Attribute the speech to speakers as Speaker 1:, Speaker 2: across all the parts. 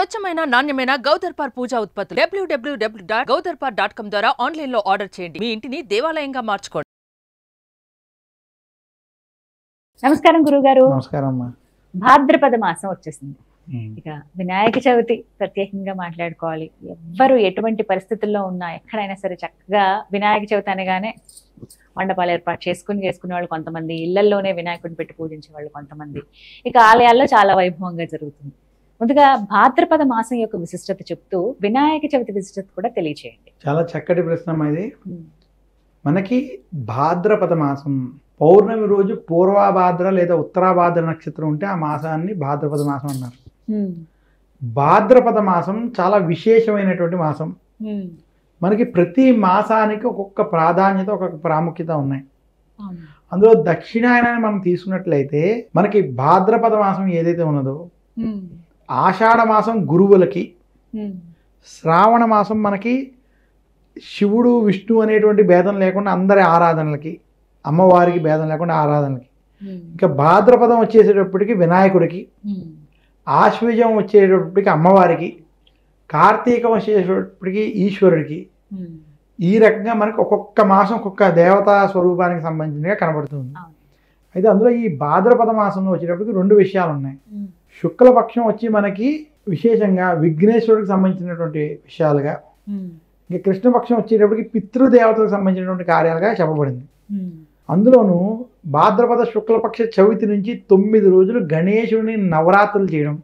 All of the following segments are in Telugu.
Speaker 1: స్వచ్ఛమైన నాణ్యమైన గౌదర్పార్ పూజా ఉత్పత్తులు www.gaudarpar.com ద్వారా ఆన్లైన్ లో ఆర్డర్ చేయండి. మీ ఇంటిని దేవాలయంగా మార్చుకోండి.
Speaker 2: నమస్కారం గురుగారు.
Speaker 3: నమస్కారం అమ్మా.
Speaker 2: భాద్రపద మాసం వచ్చేసింది. ఇక వినాయక చవితి ప్రత్యేకంగా మాట్లాడుకోవాలి. ఎవ్వరు ఎటువంటి పరిస్థితుల్లో ఉన్నా ఎక్కడైనా సరే చక్కగా వినాయక చవితి అనగానే మండపాలు ఏర్పాటు చేసుకునే వాళ్ళు కొంతమంది, ఇళ్లల్లోనే వినాయకుడిని పెట్టి పూజించే వాళ్ళు కొంతమంది, ఇక ఆలయాల్లో చాలా వైభవంగా జరుగుతుంది. ముందుగా భాద్రపద మాసం యొక్క విశిష్టత చెప్తూ వినాయక చవితి విశిష్టత కూడా తెలియచేయండి.
Speaker 3: చాలా చక్కటి ప్రశ్న ఇది. మనకి భాద్రపద మాసం పౌర్ణమి రోజు పూర్వభాద్ర లేదా ఉత్తరాభాద్ర నక్షత్రం ఉంటే ఆ మాసాన్ని భాద్రపద మాసం అన్నారు. భాద్రపద మాసం చాలా విశేషమైనటువంటి మాసం. మనకి ప్రతి మాసానికి ఒక్కొక్క ప్రాధాన్యత, ఒక్కొక్క ప్రాముఖ్యత ఉన్నాయి. అందులో దక్షిణాయనాన్ని మనం తీసుకున్నట్లయితే మనకి భాద్రపద మాసం ఏదైతే ఉన్నదో ఆషాఢ మాసం గురువులకి, శ్రావణ మాసం మనకి శివుడు విష్ణు అనేటువంటి భేదం లేకుండా అందరి ఆరాధనలకి, అమ్మవారికి భేదం లేకుండా ఆరాధనలకి, ఇంకా భాద్రపదం వచ్చేసేటప్పటికి వినాయకుడికి, ఆశ్వీజం వచ్చేటప్పటికి అమ్మవారికి, కార్తీకం వచ్చేటప్పటికి ఈశ్వరుడికి, ఈ రకంగా మనకి ఒక్కొక్క మాసం ఒక్కొక్క దేవతా స్వరూపానికి సంబంధించినగా కనబడుతుంది. అయితే అందులో ఈ భాద్రపద మాసంలో వచ్చేటప్పటికి రెండు విషయాలు ఉన్నాయి. శుక్లపక్షం వచ్చి మనకి విశేషంగా విఘ్నేశ్వరుడికి సంబంధించినటువంటి విషయాలుగా, ఇంకా కృష్ణపక్షం వచ్చేటప్పటికి పితృదేవతలకు సంబంధించినటువంటి కార్యాలుగా చెప్పబడింది. అందులోనూ భాద్రపద శుక్లపక్ష చవితి నుంచి 9 రోజులు గణేశుడిని నవరాత్రులు చేయడం,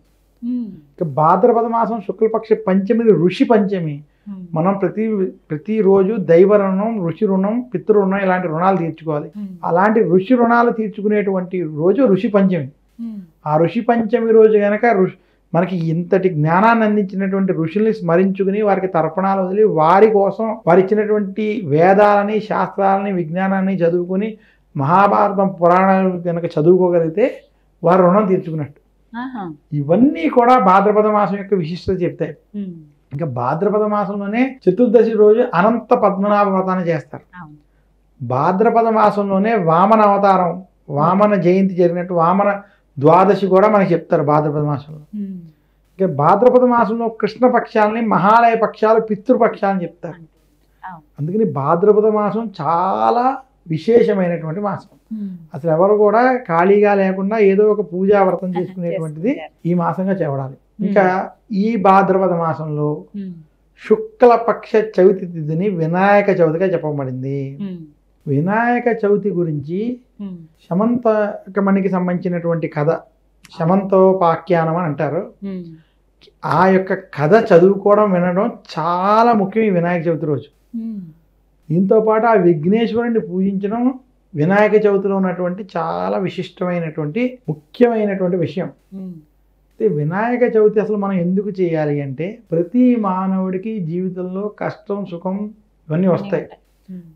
Speaker 3: ఇక భాద్రపద మాసం శుక్లపక్ష పంచమి ఋషి పంచమి. మనం ప్రతిరోజు దైవ రుణం, ఋషి రుణం, పితృ రుణం ఇలాంటి రుణాలు తీర్చుకోవాలి. అలాంటి ఋషి రుణాలు తీర్చుకునేటువంటి రోజు ఋషి పంచమి. ఆ ఋషి పంచమి రోజు కనుక మనకి ఇంతటి జ్ఞానాన్ని అందించినటువంటి ఋషుల్ని స్మరించుకుని వారికి తర్పణాలు వదిలి వారి కోసం వారు ఇచ్చినటువంటి వేదాలని, శాస్త్రాలని, విజ్ఞానాన్ని చదువుకుని మహాభారతం పురాణాలు కనుక చదువుకోగలిగితే వారు రుణం తీర్చుకున్నట్టు. ఇవన్నీ కూడా భాద్రపద మాసం యొక్క విశిష్టత చెప్తాయి. ఇంకా భాద్రపద మాసంలోనే చతుర్దశి రోజు అనంత పద్మనాభ వ్రతాన్ని చేస్తారు. భాద్రపద మాసంలోనే వామన అవతారం, వామన జయంతి జరిగినట్టు వామన ద్వాదశి కూడా మనకి చెప్తారు భాద్రపద మాసంలో. ఇంకా భాద్రపద మాసంలో కృష్ణ పక్షాలని, మహాలయ పక్షాలు, పితృపక్షాలని చెప్తారు. అందుకని భాద్రపద మాసం చాలా విశేషమైనటువంటి మాసం. అసలు ఎవరు కూడా ఖాళీగా లేకుండా ఏదో ఒక పూజా వ్రతం చేసుకునేటువంటిది ఈ మాసంగా చెప్పడాలి. ఇంకా ఈ భాద్రపద మాసంలో శుక్లపక్ష చవితి తిథిని వినాయక చవితిగా చెప్పబడింది. వినాయక చవితి గురించి శమంతకమణికి సంబంధించినటువంటి కథ, శమంతోపాఖ్యానం అని అంటారు. ఆ యొక్క కథ చదువుకోవడం, వినడం చాలా ముఖ్యం ఈ వినాయక చవితి రోజు. దీంతో పాటు ఆ విఘ్నేశ్వరుని పూజించడం వినాయక చవితిలో ఉన్నటువంటి చాలా విశిష్టమైనటువంటి ముఖ్యమైనటువంటి విషయం. వినాయక చవితి అసలు మనం ఎందుకు చేయాలి అంటే, ప్రతి మానవుడికి జీవితంలో కష్టం, సుఖం ఇవన్నీ వస్తాయి.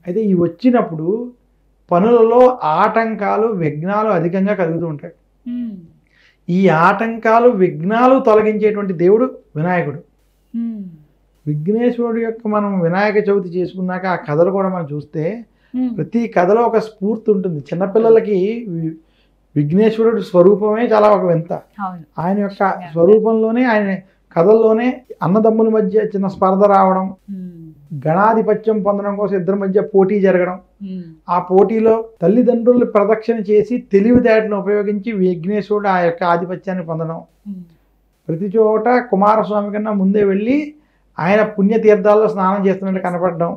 Speaker 3: అయితే ఇవి వచ్చినప్పుడు పనులలో ఆటంకాలు, విఘ్నాలు అధికంగా కలుగుతూ ఉంటాయి. ఈ ఆటంకాలు, విఘ్నాలు తొలగించేటువంటి దేవుడు వినాయకుడు. విఘ్నేశ్వరుడు యొక్క మనం వినాయక చవితి చేసుకున్నాక ఆ కథలు కూడా మనం చూస్తే ప్రతి కథలో ఒక స్ఫూర్తి ఉంటుంది. చిన్నపిల్లలకి విఘ్నేశ్వరుడు స్వరూపమే చాలా ఒక వింత. ఆయన యొక్క స్వరూపంలోనే, ఆయన కథల్లోనే అన్నదమ్ముల మధ్య చిన్న స్పర్ధ రావడం, గణాధిపత్యం పొందడం కోసం ఇద్దరి మధ్య పోటీ జరగడం, ఆ పోటీలో తల్లిదండ్రులు ప్రదక్షిణ చేసి తెలివితేటలను ఉపయోగించి విఘ్నేశ్వరుడు ఆ యొక్క ఆధిపత్యాన్ని పొందడం, ప్రతి చోట కుమారస్వామి కన్నా ముందే వెళ్ళి ఆయన పుణ్యతీర్థాల్లో స్నానం చేస్తున్నట్టు కనపడడం,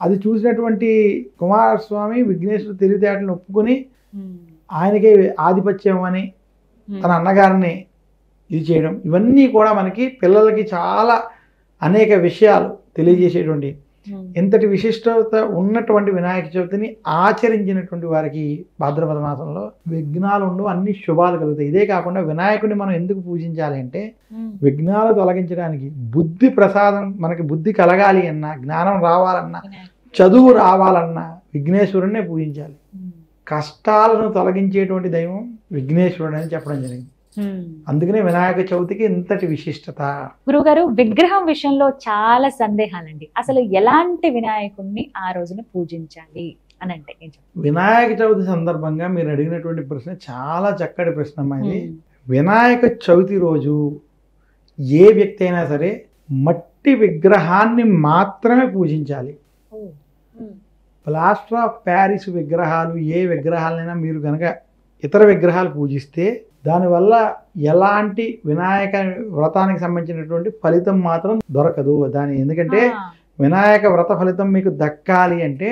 Speaker 3: అది చూసినటువంటి కుమారస్వామి విఘ్నేశ్వరుడు తెలివితేటలను ఒప్పుకొని ఆయనకే ఆధిపత్యం అని తన అన్నగారిని ఇది చేయడం, ఇవన్నీ కూడా మనకి పిల్లలకి చాలా అనేక విషయాలు తెలియజేసేటువంటి ఎంతటి విశిష్టత ఉన్నటువంటి వినాయక చవితిని ఆచరించినటువంటి వారికి భాద్రపద మాసంలో విఘ్నాలు ఉండవు, అన్ని శుభాలు కలుగుతాయి. ఇదే కాకుండా వినాయకుడిని మనం ఎందుకు పూజించాలి అంటే, విఘ్నాలు తొలగించడానికి, బుద్ధి ప్రసాదం, మనకి బుద్ధి కలగాలి అన్నా, జ్ఞానం రావాలన్నా, చదువు రావాలన్నా విఘ్నేశ్వరుడినే పూజించాలి. కష్టాలను తొలగించేటువంటి దైవం విఘ్నేశ్వరుడు అని చెప్పడం జరిగింది. అందుకనే వినాయక చవితికి ఇంతటి విశిష్టత.
Speaker 2: గురుగారు, విగ్రహం విషయంలో చాలా సందేహాలండి. అసలు ఎలాంటి వినాయకుడిని ఆ రోజున పూజించాలి అని అంటే
Speaker 3: వినాయక చవితి సందర్భంగా మీరు అడిగినటువంటి ప్రశ్న చాలా చక్కటి ప్రశ్న అమ్మా ఇది. వినాయక చవితి రోజు ఏ వ్యక్తి అయినా సరే మట్టి విగ్రహాన్ని మాత్రమే పూజించాలి. ప్లాస్టర్ ఆఫ్ ప్యారిస్ విగ్రహాలు, ఏ విగ్రహాలైనా మీరు కనుక ఇతర విగ్రహాలు పూజిస్తే దానివల్ల ఎలాంటి వినాయక వ్రతానికి సంబంధించినటువంటి ఫలితం మాత్రం దొరకదు. ఎందుకంటే వినాయక వ్రత ఫలితం మీకు దక్కాలి అంటే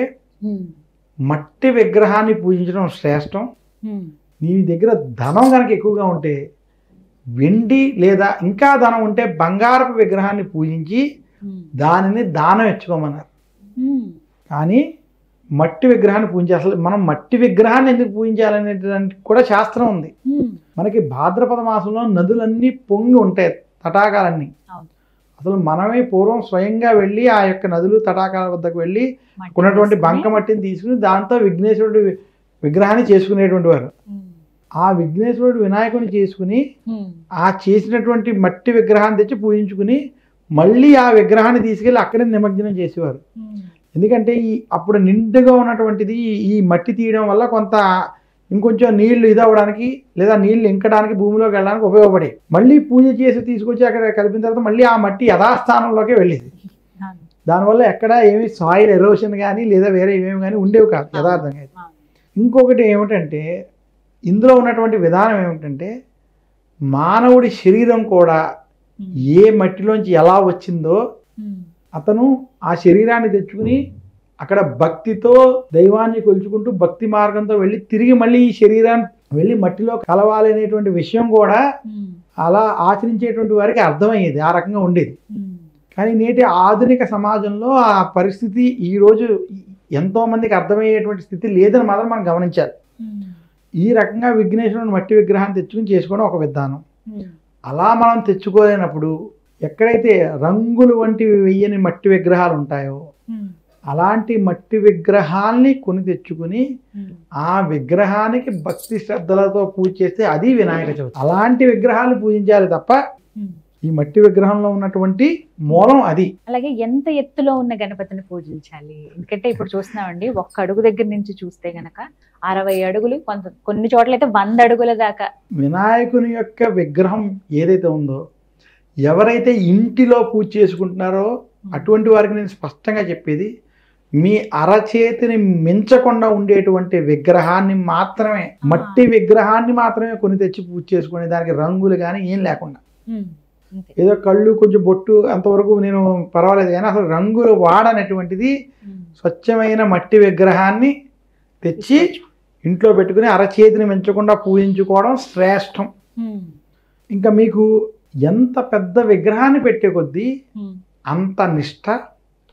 Speaker 3: మట్టి విగ్రహాన్ని పూజించడం శ్రేష్టం. నీ దగ్గర ధనం కనుక ఎక్కువగా ఉంటే వెండి లేదా ఇంకా ధనం ఉంటే బంగారపు విగ్రహాన్ని పూజించి దానిని దానం ఇచ్చుకోమన్నారు. కానీ మట్టి విగ్రహాన్ని పూజించి, అసలు మనం మట్టి విగ్రహాన్ని ఎందుకు పూజించాలనేటువంటి కూడా శాస్త్రం ఉంది. మనకి భాద్రపద మాసంలో నదులన్నీ పొంగి ఉంటాయి, తటాకాలన్నీ. అసలు మనమే పూర్వం స్వయంగా వెళ్ళి ఆ యొక్క నదులు తటాకాల వద్దకు వెళ్ళి ఉన్నటువంటి బంకమట్టిని తీసుకుని దాంతో విఘ్నేశ్వరుడు విగ్రహాన్ని చేసుకునేటువంటి వారు. ఆ విఘ్నేశ్వరుడు వినాయకుని చేసుకుని ఆ చేసినటువంటి మట్టి విగ్రహాన్ని తెచ్చి పూజించుకుని మళ్ళీ ఆ విగ్రహాన్ని తీసుకెళ్ళి అక్కడే నిమజ్జనం చేసేవారు. ఎందుకంటే అప్పుడు నిండుగా ఉన్నటువంటిది ఈ మట్టి తీయడం వల్ల కొంత ఇంకొంచెం నీళ్లు ఇదవడానికి లేదా నీళ్లు ఇంకడానికి భూమిలోకి వెళ్ళడానికి ఉపయోగపడే, మళ్ళీ పూజ చేసి తీసుకొచ్చి అక్కడ కలిపిన తర్వాత మళ్ళీ ఆ మట్టి యథాస్థానంలోకి వెళ్ళేది. దానివల్ల ఎక్కడ ఏమి సాయిల్ ఎరోషన్ కానీ లేదా వేరే ఏమేమి కానీ ఉండేవి కాదు యథార్థంగా. ఇంకొకటి ఏమిటంటే ఇందులో ఉన్నటువంటి విధానం ఏమిటంటే మానవుడి శరీరం కూడా ఏ మట్టిలోంచి ఎలా వచ్చిందో అతను ఆ శరీరాన్ని తెచ్చుకుని అక్కడ భక్తితో దైవాన్ని కొలుచుకుంటూ భక్తి మార్గంతో వెళ్ళి తిరిగి మళ్ళీ ఈ శరీరాన్ని వెళ్ళి మట్టిలో కలవాలి అనేటువంటి విషయం కూడా అలా ఆచరించేటువంటి వారికి అర్థమయ్యేది, ఆ రకంగా ఉండేది. కానీ నేటి ఆధునిక సమాజంలో ఆ పరిస్థితి ఈరోజు ఎంతో మందికి అర్థమయ్యేటువంటి స్థితి లేదని మాత్రం మనం గమనించాలి. ఈ రకంగా విఘ్నేశ్వరుని మట్టి విగ్రహాన్ని తెచ్చుకుని చేసుకోవడం ఒక విధానం. అలా మనం తెచ్చుకోలేనప్పుడు ఎక్కడైతే రంగులు వంటివి వెయ్యని మట్టి విగ్రహాలు ఉంటాయో అలాంటి మట్టి విగ్రహాల్ని కొని తెచ్చుకుని ఆ విగ్రహానికి భక్తి శ్రద్ధలతో పూజ చేస్తే అది వినాయక చవితి. అలాంటి విగ్రహాలు పూజించాలి తప్ప ఈ మట్టి విగ్రహంలో ఉన్నటువంటి మూలం అది.
Speaker 2: అలాగే ఎంత ఎత్తులో ఉన్న గణపతిని పూజించాలి? ఎందుకంటే ఇప్పుడు చూస్తున్నామండి, ఒక్క అడుగు దగ్గర నుంచి చూస్తే గనక 60 అడుగులు, కొన్ని చోట్ల అయితే 100 అడుగుల దాకా.
Speaker 3: వినాయకుని యొక్క విగ్రహం ఏదైతే ఉందో ఎవరైతే ఇంటిలో పూజ చేసుకుంటున్నారో అటువంటి వారికి నేను స్పష్టంగా చెప్పేది, మీ అరచేతిని మించకుండా ఉండేటువంటి విగ్రహాన్ని మాత్రమే, మట్టి విగ్రహాన్ని మాత్రమే కొని తెచ్చి పూజ చేసుకునే, దానికి రంగులు కానీ ఏం లేకుండా, ఏదో కళ్ళు కొంచెం బొట్టు అంతవరకు నేను పర్వాలేదు కానీ అసలు రంగులు వాడనటువంటిది స్వచ్ఛమైన మట్టి విగ్రహాన్ని తెచ్చి ఇంట్లో పెట్టుకుని అరచేతిని మించకుండా పూజించుకోవడం శ్రేష్టం. ఇంకా మీకు ఎంత పెద్ద విగ్రహాన్ని పెట్టే కొద్దీ అంత నిష్ఠ,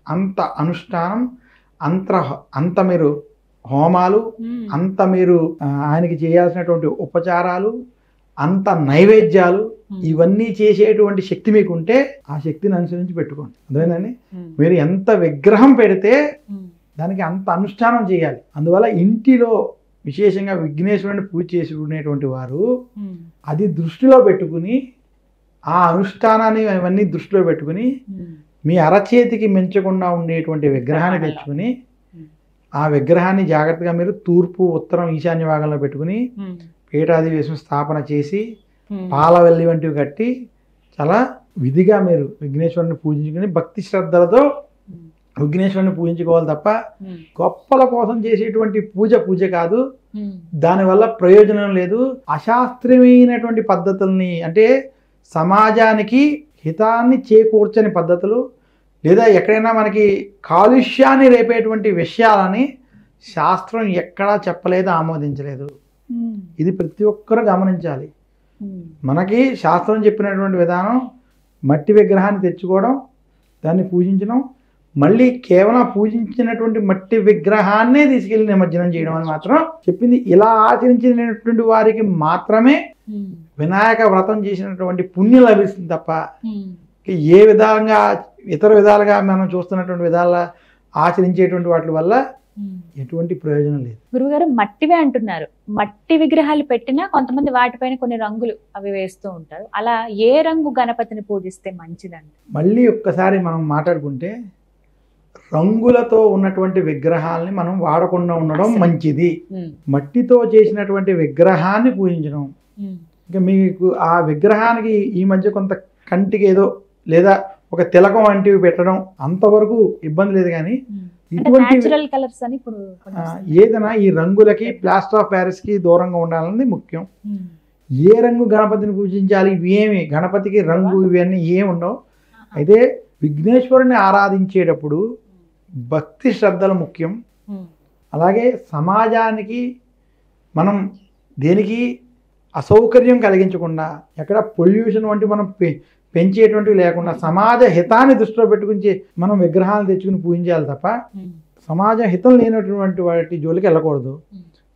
Speaker 3: అంత అనుష్ఠానం, అంత మీరు హోమాలు, అంత మీరు ఆయనకి చేయాల్సినటువంటి ఉపచారాలు, అంత నైవేద్యాలు, ఇవన్నీ చేసేటువంటి శక్తి మీకుంటే ఆ శక్తిని అనుసరించి పెట్టుకోండి. అర్థమైందండి? మీరు ఎంత విగ్రహం పెడితే దానికి అంత అనుష్ఠానం చేయాలి. అందువల్ల ఇంటిలో విశేషంగా విఘ్నేశ్వరుని పూజ చేసుకునేటువంటి వారు అది దృష్టిలో పెట్టుకుని ఆ అనుష్ఠానాన్ని అవన్నీ దృష్టిలో పెట్టుకుని మీ అరచేతికి మించకుండా ఉండేటువంటి విగ్రహాన్ని తెచ్చుకుని ఆ విగ్రహాన్ని జాగ్రత్తగా మీరు తూర్పు, ఉత్తరం, ఈశాన్య భాగంలో పెట్టుకుని పీఠాది వేసిన స్థాపన చేసి పాలవెల్లి వంటివి కట్టి చాలా విధిగా మీరు విఘ్నేశ్వరుని పూజించుకుని భక్తి శ్రద్ధలతో విఘ్నేశ్వరుని పూజించుకోవాలి తప్ప గొప్పల కోసం చేసేటువంటి పూజ కాదు. దానివల్ల ప్రయోజనం లేదు. అశాస్త్రీయమైనటువంటి పద్ధతుల్ని, అంటే సమాజానికి హితాన్ని చేకూర్చని పద్ధతులు లేదా ఎక్కడైనా మనకి కాలుష్యాన్ని రేపేటువంటి విషయాలని శాస్త్రం ఎక్కడా చెప్పలేదు, ఆమోదించలేదు. ఇది ప్రతి ఒక్కరూ గమనించాలి. మనకి శాస్త్రం చెప్పినటువంటి విధానం మట్టి విగ్రహాన్ని తెచ్చుకోవడం, దాన్ని పూజించడం, మళ్ళీ కేవలం పూజించినటువంటి మట్టి విగ్రహాన్నే తీసుకెళ్లి నిమజ్జనం చేయడం అని మాత్రం చెప్పింది. ఇలా ఆచరించినటువంటి వారికి మాత్రమే వినాయక వ్రతం చేసినటువంటి పుణ్యం లభిస్తుంది తప్ప ఏ విధంగా ఇతర విధాలుగా మనం చూస్తున్నటువంటి విధాల ఆచరించేటువంటి వాటి వల్ల ఎటువంటి ప్రయోజనం లేదు.
Speaker 2: గురువుగారు, మట్టివే అంటున్నారు. మట్టి విగ్రహాలు పెట్టినా కొంతమంది వాటిపైన కొన్ని రంగులు అవి వేస్తూ ఉంటారు. అలా ఏ రంగు గణపతిని పూజిస్తే మంచిదండి?
Speaker 3: మళ్ళీ ఒక్కసారి మనం మాట్లాడుకుంటే రంగులతో ఉన్నటువంటి విగ్రహాలని మనం వాడకుండా ఉండడం మంచిది. మట్టితో చేసినటువంటి విగ్రహాన్ని పూజించడం. ఇంకా మీకు ఆ విగ్రహానికి ఈ మధ్య కొంత కంటికి ఏదో లేదా ఒక తిలకం వంటివి పెట్టడం అంతవరకు ఇబ్బంది లేదు. కానీ ఇటువంటి
Speaker 2: న్యాచురల్ కలర్స్ అని ఇప్పుడు
Speaker 3: ఏదైనా ఈ రంగులకి ప్లాస్టర్ ఆఫ్ ప్యారిస్ కి దూరంగా ఉండాలన్నది ముఖ్యం. ఏ రంగు గణపతిని పూజించాలి, ఇవి ఏమి గణపతికి రంగు ఇవన్నీ ఏమి ఉండవు. అయితే విఘ్నేశ్వరుని ఆరాధించేటప్పుడు భక్తి శ్రద్ధలు ముఖ్యం. అలాగే సమాజానికి మనం దేనికి అసౌకర్యం కలిగించకుండా, ఎక్కడ పొల్యూషన్ వంటి మనం పెంచేటువంటివి లేకుండా సమాజ హితాన్ని దృష్టిలో పెట్టుకుని మనం విగ్రహాలు తెచ్చుకుని పూజించాలి తప్ప సమాజ హితం లేనటువంటి వాటి జోలికి వెళ్ళకూడదు.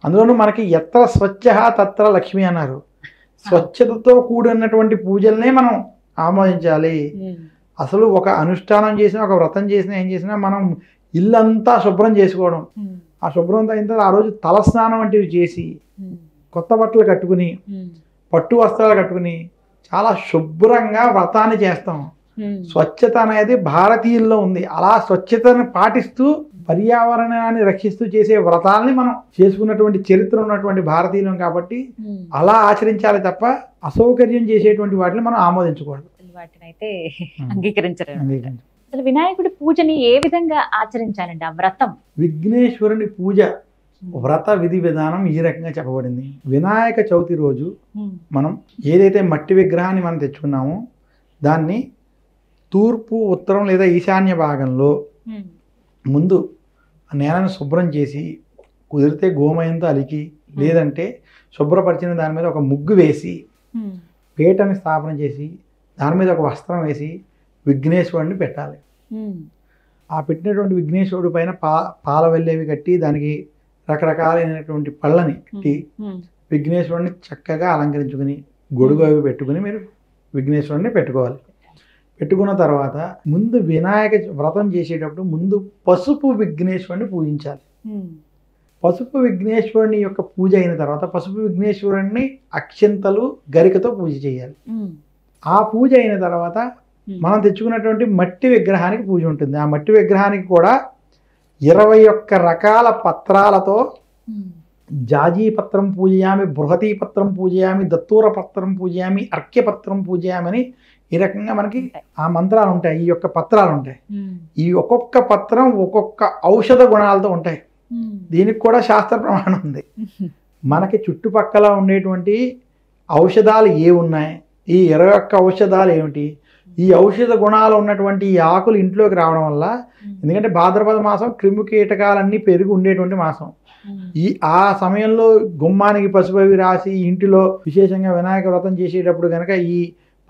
Speaker 3: అందులోనూ మనకి ఎత్ర స్వచ్ఛ తత్ర లక్ష్మి అన్నారు. స్వచ్ఛతతో కూడినటువంటి పూజలనే మనం ఆమోదించాలి. అసలు ఒక అనుష్ఠానం చేసినా, ఒక వ్రతం చేసినా, ఏం చేసినా మనం ఇల్లంతా శుభ్రం చేసుకోవడం, ఆ శుభ్రంతో అయిన తర్వాత ఆ రోజు తలస్నానం వంటివి చేసి కొత్త బట్టలు కట్టుకుని పట్టు వస్త్రాలు కట్టుకుని చాలా శుభ్రంగా వ్రతాన్ని చేస్తాం. స్వచ్ఛత అనేది భారతీయుల్లో ఉంది. అలా స్వచ్ఛతను పాటిస్తూ పర్యావరణాన్ని రక్షిస్తూ చేసే వ్రతాలని మనం చేసుకున్నటువంటి చరిత్ర ఉన్నటువంటి భారతీయులం కాబట్టి అలా ఆచరించాలి తప్ప అసౌకర్యం చేసేటువంటి వాటిని మనం ఆమోదించకూడదు.
Speaker 2: వాటిని అయితే అంగీకరించరు. అసలు వినాయకుడి పూజని ఏ విధంగా ఆచరించాలండి? ఆ వ్రతం
Speaker 3: విఘ్నేశ్వరుని పూజ వ్రత విధి విధానం ఈ రకంగా చెప్పబడింది. వినాయక చవితి రోజు మనం ఏదైతే మట్టి విగ్రహాన్ని మనం తెచ్చుకున్నామో దాన్ని తూర్పు, ఉత్తరం లేదా ఈశాన్య భాగంలో ముందు నేలను శుభ్రం చేసి, కుదిరితే గోమయంతో అలికి, లేదంటే శుభ్రపరిచిన దాని మీద ఒక ముగ్గు వేసి పీటని స్థాపన చేసి దాని మీద ఒక వస్త్రం వేసి విఘ్నేశ్వరుడిని పెట్టాలి. ఆ పెట్టినటువంటి విఘ్నేశ్వరుడి పైన పాల వెళ్ళేవి కట్టి దానికి రకరకాలైనటువంటి పళ్ళని కట్టి విఘ్నేశ్వరుడిని చక్కగా అలంకరించుకుని గొడుగు అవి పెట్టుకుని మీరు విఘ్నేశ్వరుడిని పెట్టుకోవాలి. పెట్టుకున్న తర్వాత ముందు వినాయక వ్రతం చేసేటప్పుడు ముందు పసుపు విఘ్నేశ్వరుని పూజించాలి. పసుపు విఘ్నేశ్వరుని యొక్క పూజ అయిన తర్వాత పసుపు విఘ్నేశ్వరుని అక్షింతలు గరికతో పూజ చేయాలి. ఆ పూజ అయిన తర్వాత మనం తెచ్చుకున్నటువంటి మట్టి విగ్రహానికి పూజ ఉంటుంది. ఆ మట్టి విగ్రహానికి కూడా 21 రకాల పత్రాలతో జాజీ పత్రం పూజయామి, బృహతీ పత్రం పూజయామి, దత్తూర పత్రం పూజయామి, అర్క్యపత్రం పూజయామి అని ఈ రకంగా మనకి ఆ మంత్రాలు ఉంటాయి. ఈ యొక్క పత్రాలు ఉంటాయి. ఈ ఒక్కొక్క పత్రం ఒక్కొక్క ఔషధ గుణాలతో ఉంటాయి. దీనికి కూడా శాస్త్ర ప్రమాణం ఉంది. మనకి చుట్టుపక్కల ఉండేటువంటి ఔషధాలు ఏ ఉన్నాయి, ఈ 21 ఔషధాలు ఏమిటి, ఈ ఔషధ గుణాలు ఉన్నటువంటి ఈ ఆకులు ఇంట్లోకి రావడం వల్ల, ఎందుకంటే భాద్రపద మాసం క్రిమి కీటకాలన్నీ పెరిగి ఉండేటువంటి మాసం, ఆ సమయంలో గుమ్మానికి పసుపు అవి రాసి ఇంటిలో విశేషంగా వినాయక వ్రతం చేసేటప్పుడు కనుక ఈ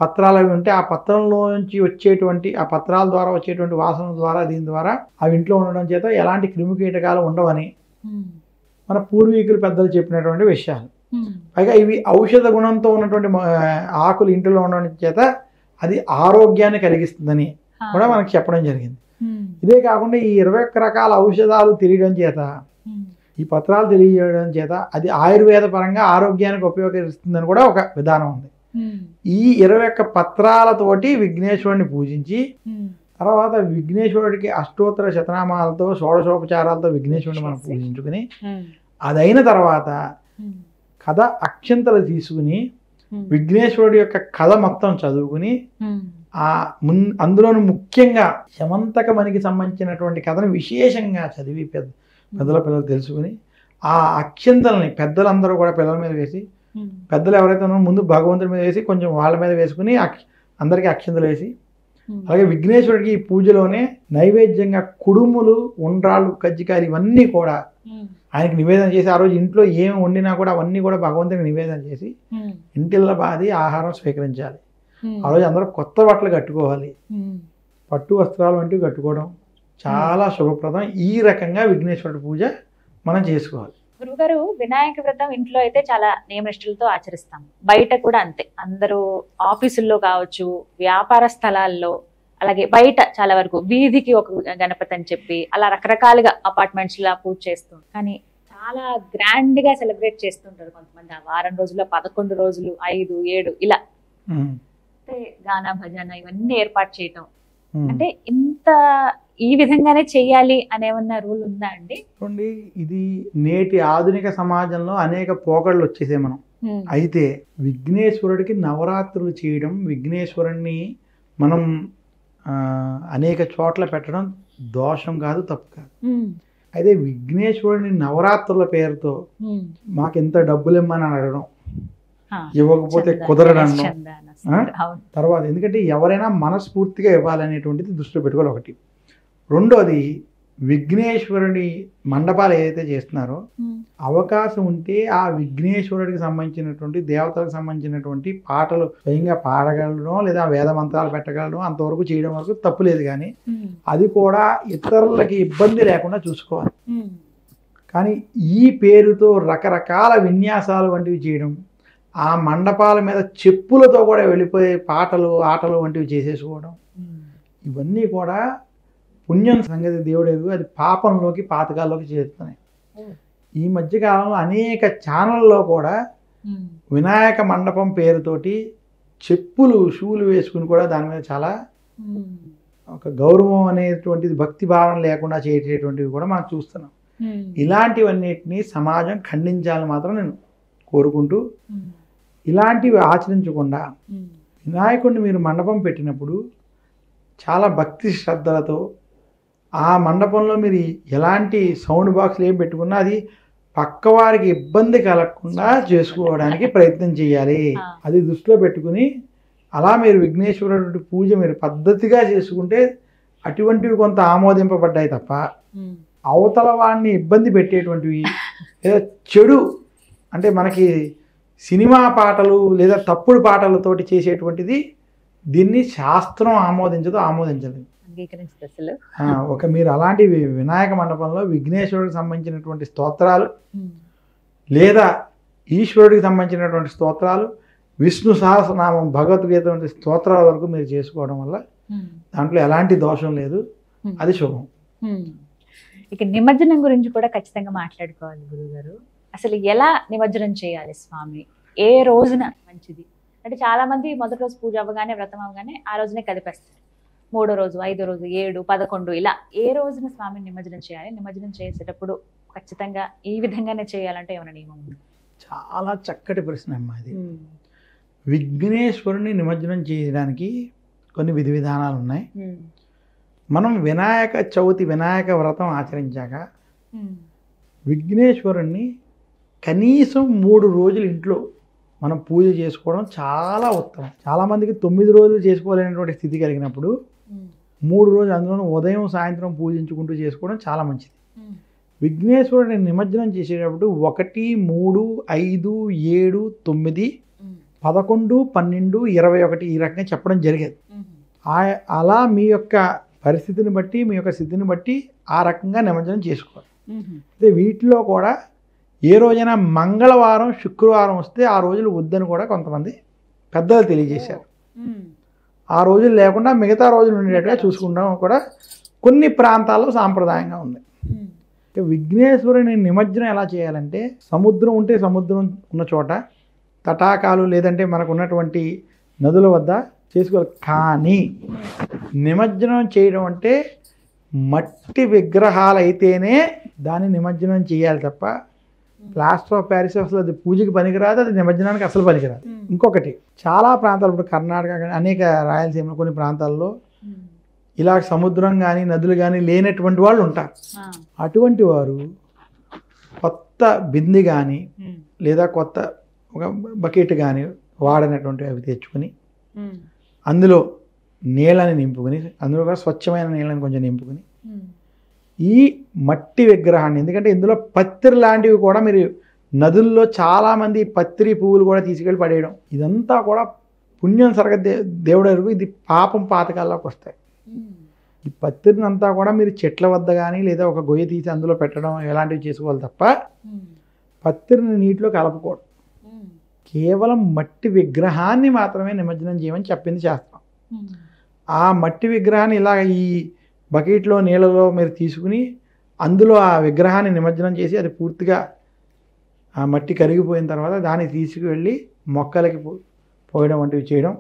Speaker 3: పత్రాలు అవి ఉంటే ఆ పత్రంలోంచి వచ్చేటువంటి ఆ పత్రాల ద్వారా వచ్చేటువంటి వాసన ద్వారా దీని ద్వారా అవి ఇంట్లో ఉండడం చేత ఎలాంటి క్రిమి కీటకాలు ఉండవని మన పూర్వీకులు పెద్దలు చెప్పినటువంటి విషయాలు. పైగా ఇవి ఔషధ గుణంతో ఉన్నటువంటి ఆకులు ఇంటిలో ఉండడం చేత అది ఆరోగ్యాన్ని కలిగిస్తుందని కూడా మనకు చెప్పడం జరిగింది. ఇదే కాకుండా ఈ 21 రకాల ఔషధాలు తెలియడం చేత, ఈ పత్రాలు తెలియజేయడం చేత అది ఆయుర్వేద పరంగా ఆరోగ్యానికి ఉపయోగిస్తుందని కూడా ఒక విధానం ఉంది. ఈ 21 పత్రాలతోటి విఘ్నేశ్వరుని పూజించి తర్వాత విఘ్నేశ్వరుడికి అష్టోత్తర శతనామాలతో షోడశోపచారాలతో విఘ్నేశ్వరుని మనం పూజించుకుని అదైన తర్వాత కథ అక్షంతలు తీసుకుని విఘ్నేశ్వరుడి యొక్క కథ మొత్తం చదువుకుని అందులోను ముఖ్యంగా శమంతకమణికి సంబంధించినటువంటి కథను విశేషంగా చదివి పిల్లలు తెలుసుకుని ఆ అక్షంతలని పెద్దలందరూ కూడా పిల్లల మీద వేసి, పెద్దలు ఎవరైతే ఉన్నారో ముందు భగవంతుడి మీద వేసి కొంచెం వాళ్ళ మీద వేసుకుని అందరికీ అక్షంతలు వేసి, అలాగే విఘ్నేశ్వరుడికి ఈ పూజలోనే నైవేద్యంగా కుడుములు, ఉండ్రాళ్ళు, కజ్జికాయలు ఇవన్నీ కూడా ఆయనకి నివేదన చేసి ఆ రోజు ఇంట్లో ఏమి వండినా కూడా అవన్నీ కూడా భగవంతుడికి నివేదన చేసి ఇంటిల్ల బాది ఆహారం స్వీకరించాలి. ఆ రోజు అందరూ కొత్త బట్టలు కట్టుకోవాలి, పట్టు వస్త్రాలు వంటివి కట్టుకోవడం చాలా శుభప్రదం. ఈ రకంగా విఘ్నేశ్వరుడి పూజ మనం చేసుకోవాలి.
Speaker 2: గురువుగారు, వినాయక వ్రతం ఇంట్లో అయితే చాలా నియమనిష్టలతో ఆచరిస్తాం, బయట కూడా అంతే. అందరూ ఆఫీసుల్లో కావచ్చు, వ్యాపార స్థలాల్లో, అలాగే బయట చాలా వరకు వీధికి ఒక గణపతి అని చెప్పి అలా రకరకాలుగా అపార్ట్మెంట్స్ లా పూజ చేస్తుంటారు. కానీ చాలా గ్రాండ్ గా సెలబ్రేట్ చేస్తుంటారు కొంతమంది. ఆ వారం రోజుల్లో 11 రోజులు 5, 7 ఇలా గాన భజన ఇవన్నీ ఏర్పాటు చేయటం అంటే ఇంత ఈ విధంగానే చెయ్యాలి అనేమన్నా రూల్ ఉందా అండి?
Speaker 3: చూడండి, ఇది నేటి ఆధునిక సమాజంలో అనేక పోకడలు వచ్చేసాయి. మనం అయితే విఘ్నేశ్వరుడికి నవరాత్రులు చేయడం, విఘ్నేశ్వరుణ్ణి మనం అనేక చోట్ల పెట్టడం దోషం కాదు, తప్పు కాదు. అయితే విఘ్నేశ్వరుడిని నవరాత్రుల పేరుతో మాకు ఎంత డబ్బులు ఇమ్మని అడగడం, ఇవ్వకపోతే కుదరడం తర్వాత, ఎందుకంటే ఎవరైనా మనస్ఫూర్తిగా ఇవ్వాలనేటువంటిది దృష్టిలో పెట్టుకోవాలి ఒకటి. రెండోది, విఘ్నేశ్వరుని మండపాలు ఏదైతే చేస్తున్నారో అవకాశం ఉంటే ఆ విఘ్నేశ్వరుడికి సంబంధించినటువంటి దేవతలకు సంబంధించినటువంటి పాటలు స్వయంగా పాడగలడం లేదా వేద మంత్రాలు పెట్టగలడం అంతవరకు చేయడం వరకు తప్పు లేదు. కానీ అది కూడా ఇతరులకి ఇబ్బంది లేకుండా చూసుకోవాలి. కానీ ఈ పేరుతో రకరకాల విన్యాసాలు వంటివి చేయడం, ఆ మండపాల మీద చెప్పులతో కూడా వెళ్ళిపోయే పాటలు ఆటలు వంటివి చేసేసుకోవడం, ఇవన్నీ కూడా పుణ్యం సంగతి దేవుడు ఎరుగు, అది పాపంలోకి పాతకాల్లోకి చేస్తున్నాయి. ఈ మధ్యకాలంలో అనేక ఛానల్లో కూడా వినాయక మండపం పేరుతోటి చెప్పులు షూలు వేసుకుని కూడా దాని మీద చాలా ఒక గౌరవం అనేటువంటిది, భక్తి భావన లేకుండా చేసేటువంటివి కూడా మనం చూస్తున్నాం. ఇలాంటివన్నిటినీ సమాజం ఖండించాలని మాత్రం నేను కోరుకుంటూ, ఇలాంటివి ఆచరించకుండా వినాయకుడిని మీరు మండపం పెట్టినప్పుడు చాలా భక్తి శ్రద్ధలతో ఆ మండపంలో మీరు ఎలాంటి సౌండ్ బాక్స్లు ఏం పెట్టుకున్నా అది పక్కవారికి ఇబ్బంది కలగకుండా చేసుకోవడానికి ప్రయత్నం చేయాలి. అది దృష్టిలో పెట్టుకుని అలా మీరు విఘ్నేశ్వరుడి పూజ మీరు పద్ధతిగా చేసుకుంటే అటువంటివి కొంత ఆమోదింపబడ్డాయి తప్ప అవతల వాడిని ఇబ్బంది పెట్టేటువంటివి లేదా చెడు అంటే మనకి సినిమా పాటలు లేదా తప్పుడు పాటలతోటి చేసేటువంటిది దీన్ని శాస్త్రం ఆమోదించలేదు. ఒక మీరు అలాంటి వినాయక మండపంలో విఘ్నేశ్వరుడికి సంబంధించినటువంటి స్తోత్రాలు లేదా ఈశ్వరుడికి సంబంధించినటువంటి స్తోత్రాలు, విష్ణు సహస్రనామం, భగవద్గీత వంటి స్తోత్రాల వరకు మీరు చేసుకోవడం వల్ల దాంట్లో ఎలాంటి దోషం లేదు, అది శుభం.
Speaker 2: ఇక నిమజ్జనం గురించి కూడా ఖచ్చితంగా మాట్లాడుకోవాలి గురుగారు. అసలు ఎలా నిమజ్జనం చేయాలి స్వామి, ఏ రోజున మంచిది? అంటే చాలా మంది మొదటి రోజు పూజ అవ్వగానే వ్రతం అవ్వగానే ఆ రోజునే కదిపేస్తారు. 3వ రోజు, 5వ రోజు, 7, 11 ఇలా ఏ రోజున స్వామిని నిమజ్జనం చేయాలి? నిమజ్జనం చేసేటప్పుడు ఖచ్చితంగా ఈ విధంగానే చేయాలంటే ఏమైనా నియమం ఉంది?
Speaker 3: చాలా చక్కటి ప్రశ్న అమ్మా ఇది. విఘ్నేశ్వరుని నిమజ్జనం చేయడానికి కొన్ని విధి విధానాలు ఉన్నాయి. మనం వినాయక చవితి వినాయక వ్రతం ఆచరించాక విఘ్నేశ్వరుణ్ణి కనీసం 3 రోజులు ఇంట్లో మనం పూజ చేసుకోవడం చాలా ఉత్తమం. చాలామందికి 9 రోజులు చేసుకోలేనటువంటి స్థితి కలిగినప్పుడు 3 రోజులు, అందులో ఉదయం సాయంత్రం పూజించుకుంటూ చేసుకోవడం చాలా మంచిది. విఘ్నేశ్వరుడిని నిమజ్జనం చేసేటప్పుడు 1, 3, 5, 7, 9, 11, 12, 21 ఈ రకంగా చెప్పడం జరిగేది. అలా మీ యొక్క పరిస్థితిని బట్టి మీ యొక్క స్థితిని బట్టి ఆ రకంగా నిమజ్జనం చేసుకోవాలి. అయితే వీటిలో కూడా ఏ రోజైనా మంగళవారం, శుక్రవారం వస్తే ఆ రోజులు వద్దని కూడా కొంతమంది పెద్దలు తెలియజేశారు. ఆ రోజులు లేకుండా మిగతా రోజులు ఉండేట్టుగా చూసుకుంటాం కూడా కొన్ని ప్రాంతాల్లో సాంప్రదాయంగా ఉంది. విఘ్నేశ్వరుని నిమజ్జనం ఎలా చేయాలంటే, సముద్రం ఉంటే సముద్రం ఉన్న చోట, తటాకాలు లేదంటే మనకు ఉన్నటువంటి నదుల వద్ద చేసుకోవాలి. కానీ నిమజ్జనం చేయడం అంటే మట్టి విగ్రహాలు అయితేనే దాన్ని నిమజ్జనం చేయాలి తప్ప ప్లాస్టర్ ఆఫ్ ప్యారిస్ అసలు అది పూజకి పనికిరాదు, అది నిమజ్జనానికి అసలు పనికిరాదు. ఇంకొకటి, చాలా ప్రాంతాలు ఇప్పుడు కర్ణాటక కానీ అనేక రాయలసీమ కొన్ని ప్రాంతాల్లో ఇలా సముద్రం కానీ నదులు కానీ లేనటువంటి వాళ్ళు ఉంటారు. అటువంటి వారు కొత్త బిందె కానీ లేదా కొత్త ఒక బకెట్ కానీ వాడినటువంటి అవి తెచ్చుకొని అందులో నీళ్ళని నింపుకొని, అందులో కూడా స్వచ్ఛమైన నీళ్ళని కొంచెం నింపుకొని ఈ మట్టి విగ్రహాన్ని, ఎందుకంటే ఇందులో పత్రి లాంటివి కూడా మీరు నదుల్లో చాలామంది పత్రి పువ్వులు కూడా తీసుకెళ్ళి పడేయడం, ఇదంతా కూడా పుణ్యం సరగ దేవుడు ఎరుగు, ఇది పాపం పాతకాల్లోకి వస్తాయి. ఈ పత్రిని అంతా కూడా మీరు చెట్ల వద్ద కానీ లేదా ఒక గొయ్యి తీసి అందులో పెట్టడం ఎలాంటివి చేసుకోవాలి తప్ప పత్రిని నీటిలో కలపకూడదు. కేవలం మట్టి విగ్రహాన్ని మాత్రమే నిమజ్జనం చేయమని చెప్పింది శాస్త్రం. ఆ మట్టి విగ్రహాన్ని ఇలా ఈ బకెట్లో నీళ్ళలో మీరు తీసుకుని అందులో ఆ విగ్రహాన్ని నిమజ్జనం చేసి అది పూర్తిగా ఆ మట్టి కరిగిపోయిన తర్వాత దాన్ని తీసుకువెళ్ళి మొక్కలకి పోయడం వంటివి చేయడం,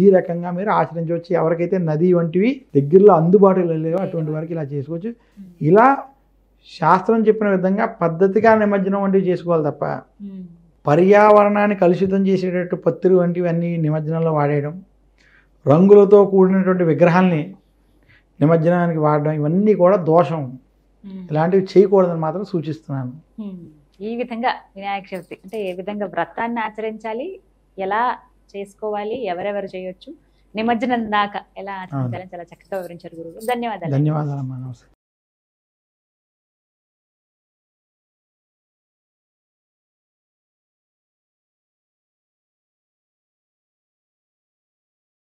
Speaker 3: ఈ రకంగా మీరు ఆచరించవచ్చు. ఎవరికైతే నది వంటివి దగ్గరలో అందుబాటులో లేవో అటువంటి వారికి ఇలా చేసుకోవచ్చు. ఇలా శాస్త్రం చెప్పిన విధంగా పద్ధతిగా నిమజ్జనం వంటివి చేసుకోవాలి తప్ప పర్యావరణాన్ని కలుషితం చేసేటట్టు పత్తులు వంటివన్నీ నిమజ్జనంలో వాడేయడం, రంగులతో కూడినటువంటి విగ్రహాల్ని నిమజ్జనానికి వాడడం, ఇవన్నీ కూడా దోషం. ఇలాంటివి చేయకూడదని మాత్రం సూచిస్తున్నాను.
Speaker 2: ఈ విధంగా వినాయక చవితి అంటే ఏ విధంగా వ్రతాన్ని ఆచరించాలి, ఎలా చేసుకోవాలి, ఎవరెవరు చేయొచ్చు, నిమజ్జనం దాకా ఎలా ఆచరించాలని చాలా చక్కగా వివరించారు గురువు. ధన్యవాదాలు.
Speaker 3: ధన్యవాదాలమ్మా. నమస్తే.